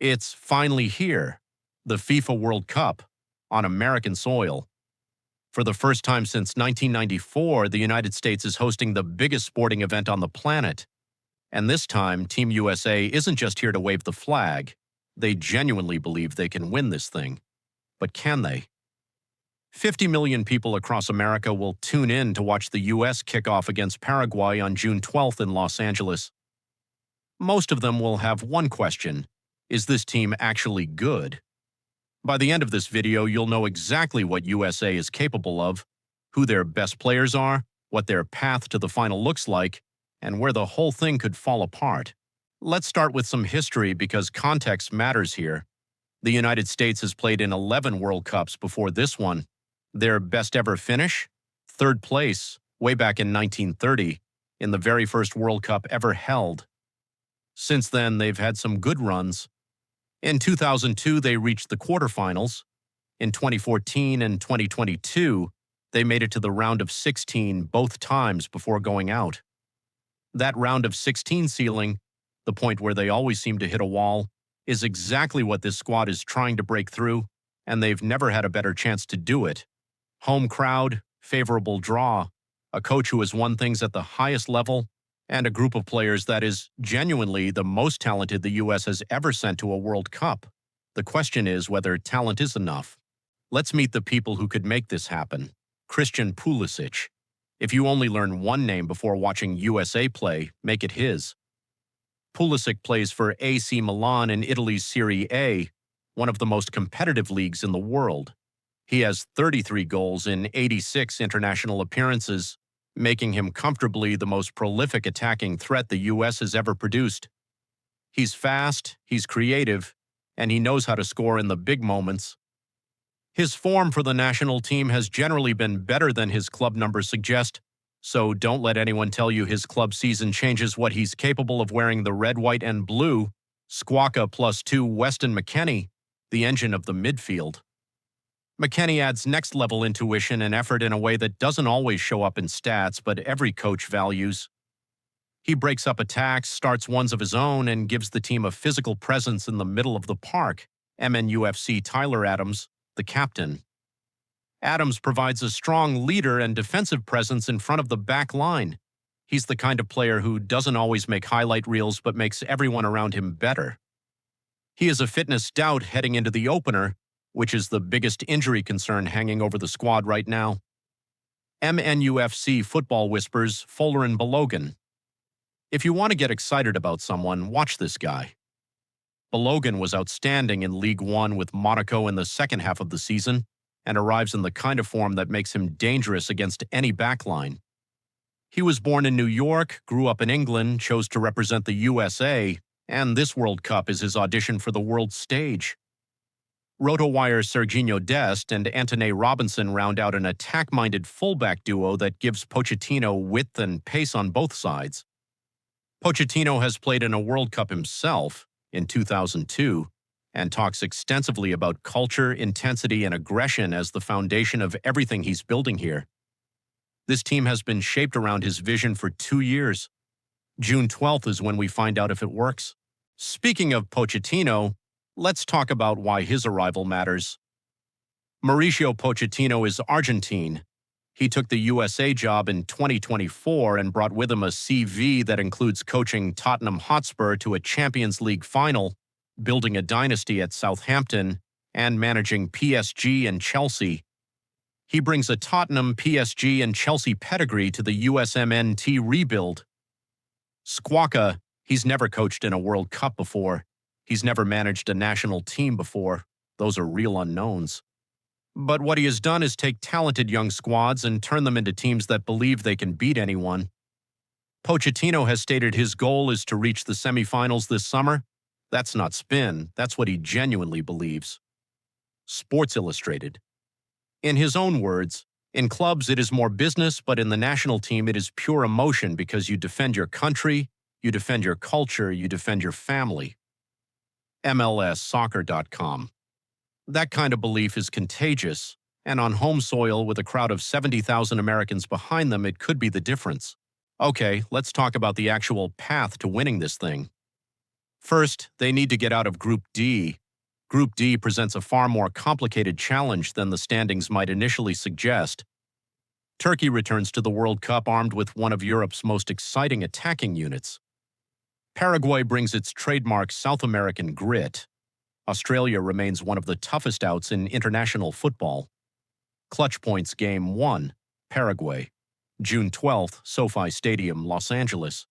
It's finally here, the FIFA World Cup, on American soil. For the first time since 1994, the United States is hosting the biggest sporting event on the planet. And this time, Team USA isn't just here to wave the flag. They genuinely believe they can win this thing. But can they? 50 million people across America will tune in to watch the U.S. kick off against Paraguay on June 12th in Los Angeles. Most of them will have one question: is this team actually good? By the end of this video, you'll know exactly what USA is capable of, who their best players are, what their path to the final looks like, and where the whole thing could fall apart. Let's start with some history because context matters here. The United States has played in 11 World Cups before this one. Their best ever finish? Third place, way back in 1930, in the very first World Cup ever held. Since then, they've had some good runs. In 2002, they reached the quarterfinals. In 2014 and 2022, they made it to the round of 16 both times before going out. That round of 16 ceiling, the point where they always seem to hit a wall, is exactly what this squad is trying to break through, and they've never had a better chance to do it. Home crowd, favorable draw, a coach who has won things at the highest level, and a group of players that is genuinely the most talented the U.S. has ever sent to a World Cup. The question is whether talent is enough. Let's meet the people who could make this happen. Christian Pulisic. If you only learn one name before watching USA play, make it his. Pulisic plays for AC Milan in Italy's Serie A, one of the most competitive leagues in the world. He has 33 goals in 86 international appearances, making him comfortably the most prolific attacking threat the U.S. has ever produced. He's fast, he's creative, and he knows how to score in the big moments. His form for the national team has generally been better than his club numbers suggest, so don't let anyone tell you his club season changes what he's capable of wearing the red, white, and blue. Squawka +2 Weston McKennie, the engine of the midfield. McKennie adds next-level intuition and effort in a way that doesn't always show up in stats, but every coach values. He breaks up attacks, starts ones of his own, and gives the team a physical presence in the middle of the park. MNUFC Tyler Adams, the captain. Adams provides a strong leader and defensive presence in front of the back line. He's the kind of player who doesn't always make highlight reels but makes everyone around him better. He is a fitness doubt heading into the opener, which is the biggest injury concern hanging over the squad right now. MNUFC Football Whispers Folarin Balogun. If you want to get excited about someone, watch this guy. Balogun was outstanding in League One with Monaco in the second half of the season and arrives in the kind of form that makes him dangerous against any backline. He was born in New York, grew up in England, chose to represent the USA, and this World Cup is his audition for the world stage. RotoWire's Serginho Dest and Anthony Robinson round out an attack-minded fullback duo that gives Pochettino width and pace on both sides. Pochettino has played in a World Cup himself in 2002 and talks extensively about culture, intensity, and aggression as the foundation of everything he's building here. This team has been shaped around his vision for 2 years. June 12th is when we find out if it works. Speaking of Pochettino, let's talk about why his arrival matters. Mauricio Pochettino is Argentine. He took the USA job in 2024 and brought with him a CV that includes coaching Tottenham Hotspur to a Champions League final, building a dynasty at Southampton, and managing PSG and Chelsea. He brings a Tottenham, PSG, and Chelsea pedigree to the USMNT rebuild. Squawka, he's never coached in a World Cup before. He's never managed a national team before. Those are real unknowns. But what he has done is take talented young squads and turn them into teams that believe they can beat anyone. Pochettino has stated his goal is to reach the semifinals this summer. That's not spin. That's what he genuinely believes. Sports Illustrated. In his own words, in clubs it is more business, but in the national team it is pure emotion because you defend your country, you defend your culture, you defend your family. MLSsoccer.com. That kind of belief is contagious, and on home soil with a crowd of 70,000 Americans behind them, it could be the difference. Okay, let's talk about the actual path to winning this thing. First, they need to get out of Group D. Group D presents a far more complicated challenge than the standings might initially suggest. Turkey returns to the World Cup armed with one of Europe's most exciting attacking units. Paraguay brings its trademark South American grit. Australia remains one of the toughest outs in international football. Clutch Points Game 1, Paraguay. June 12th, SoFi Stadium, Los Angeles.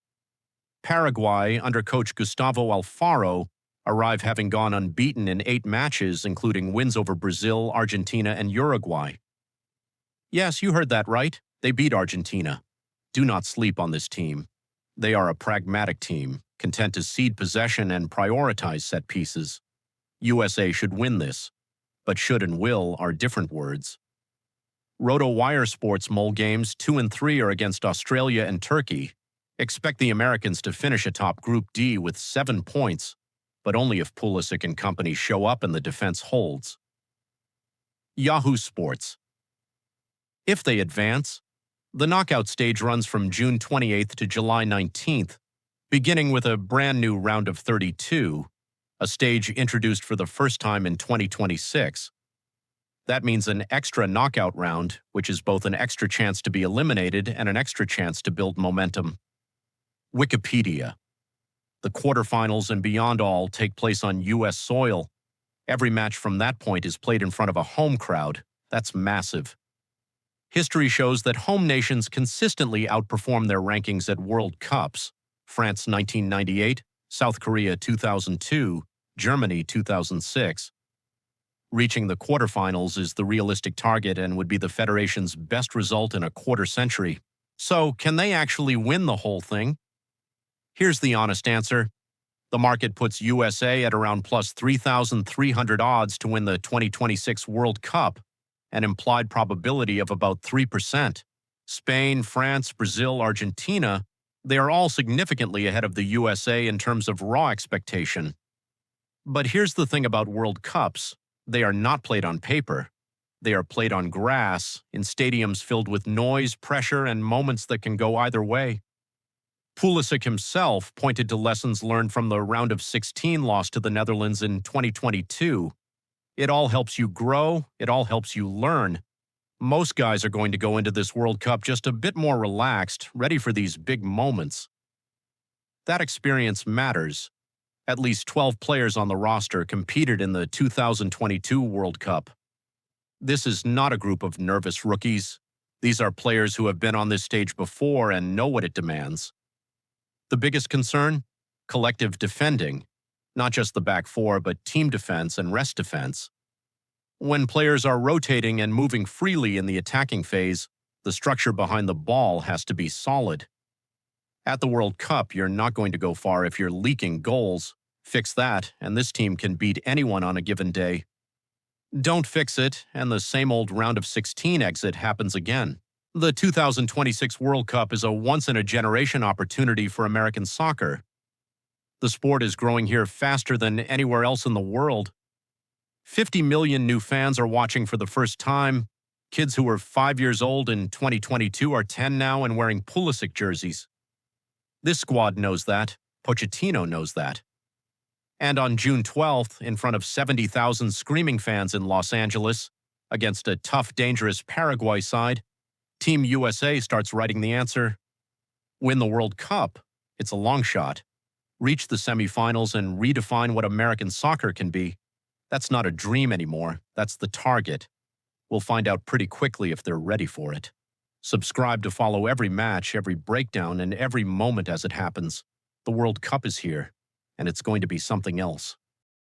Paraguay, under coach Gustavo Alfaro, arrive having gone unbeaten in 8 matches, including wins over Brazil, Argentina, and Uruguay. Yes, you heard that right. They beat Argentina. Do not sleep on this team. They are a pragmatic team, content to cede possession and prioritize set pieces. USA should win this, but should and will are different words. Roto Wire Sports Mole games 2 and 3 are against Australia and Turkey. Expect the Americans to finish atop Group D with 7 points, but only if Pulisic and company show up and the defense holds. Yahoo Sports. If they advance, the knockout stage runs from June 28th to July 19th, beginning with a brand new round of 32, a stage introduced for the first time in 2026. That means an extra knockout round, which is both an extra chance to be eliminated and an extra chance to build momentum. Wikipedia. The quarterfinals and beyond all take place on U.S. soil. Every match from that point is played in front of a home crowd. That's massive. History shows that home nations consistently outperform their rankings at World Cups. France 1998, South Korea 2002, Germany 2006. Reaching the quarterfinals is the realistic target and would be the Federation's best result in a quarter century. So, can they actually win the whole thing? Here's the honest answer. The market puts USA at around plus 3,300 odds to win the 2026 World Cup, an implied probability of about 3%. Spain, France, Brazil, Argentina, they are all significantly ahead of the USA in terms of raw expectation. But here's the thing about World Cups. They are not played on paper. They are played on grass, in stadiums filled with noise, pressure, and moments that can go either way. Pulisic himself pointed to lessons learned from the round of 16 loss to the Netherlands in 2022. It all helps you grow. It all helps you learn. Most guys are going to go into this World Cup just a bit more relaxed, ready for these big moments. That experience matters. At least 12 players on the roster competed in the 2022 World Cup. This is not a group of nervous rookies. These are players who have been on this stage before and know what it demands. The biggest concern? Collective defending. Not just the back four, but team defense and rest defense. When players are rotating and moving freely in the attacking phase, the structure behind the ball has to be solid. At the World Cup, you're not going to go far if you're leaking goals. Fix that, and this team can beat anyone on a given day. Don't fix it, and the same old round of 16 exit happens again. The 2026 World Cup is a once-in-a-generation opportunity for American soccer. The sport is growing here faster than anywhere else in the world. 50 million new fans are watching for the first time. Kids who were 5 years old in 2022 are 10 now and wearing Pulisic jerseys. This squad knows that. Pochettino knows that. And on June 12th, in front of 70,000 screaming fans in Los Angeles, against a tough, dangerous Paraguay side, Team USA starts writing the answer. Win the World Cup. It's a long shot. Reach the semifinals and redefine what American soccer can be. That's not a dream anymore. That's the target. We'll find out pretty quickly if they're ready for it. Subscribe to follow every match, every breakdown, and every moment as it happens. The World Cup is here, and it's going to be something else.